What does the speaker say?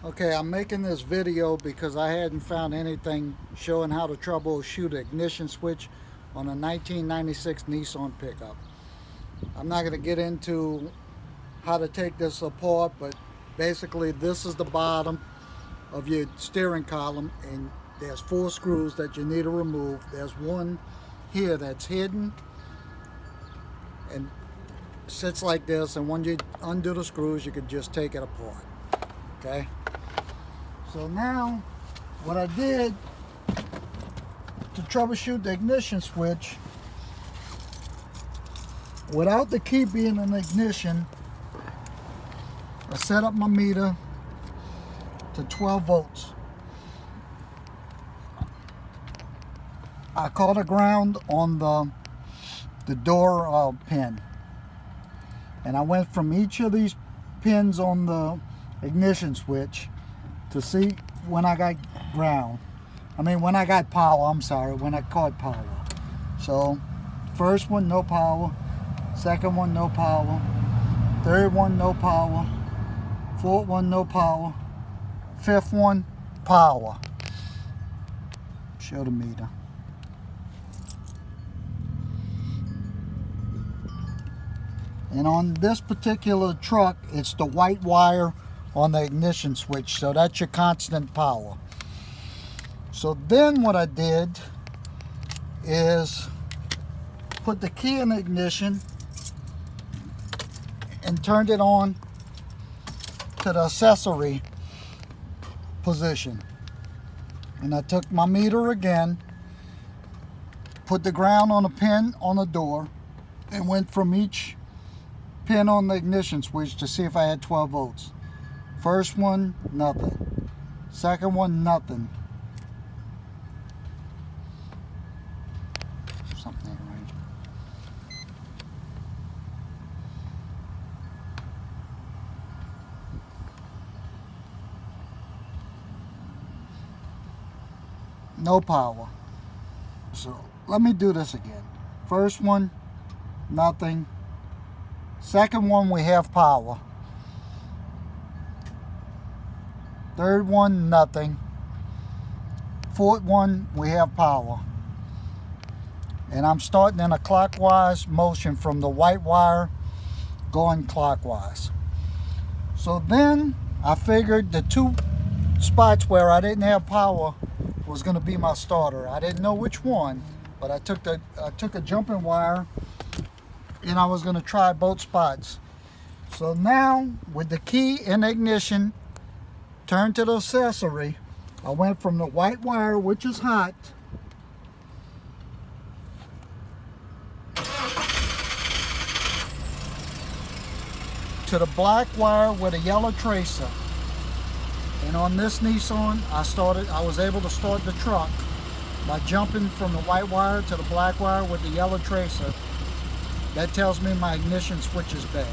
Okay, I'm making this video because I hadn't found anything showing how to troubleshoot an ignition switch on a 1996 Nissan pickup. I'm not going to get into how to take this apart, but basically this is the bottom of your steering column, and there's 4 screws that you need to remove. There's one here that's hidden and sits like this, and when you undo the screws you can just take it apart. Okay, so now what I did to troubleshoot the ignition switch without the key being in the ignition, I set up my meter to 12 volts. I caught a ground on the door pin, and I went from each of these pins on the ignition switch to see when I got when I got power. I'm sorry, when I caught power. So first one, no power. Second one, no power. Third one, no power. Fourth one, no power. Fifth one, power. Show the meter. And on this particular truck, it's the white wire on the ignition switch, so that's your constant power. So then what I did is put the key in the ignition and turned it on to the accessory position. And I took my meter again, put the ground on a pin on the door, and went from each pin on the ignition switch to see if I had 12 volts. First one, nothing. Second one, nothing. Something ain't right. No power. So let me do this again. First one, nothing. Second one, we have power. Third one, nothing. Fourth one, we have power. And I'm starting in a clockwise motion from the white wire going clockwise. So then I figured the 2 spots where I didn't have power was going to be my starter. I didn't know which one, but I took a jumping wire and I was going to try both spots. So now with the key in ignition, turned to the accessory, I went from the white wire, which is hot, to the black wire with a yellow tracer. And on this Nissan, I was able to start the truck by jumping from the white wire to the black wire with the yellow tracer. That tells me my ignition switch is bad.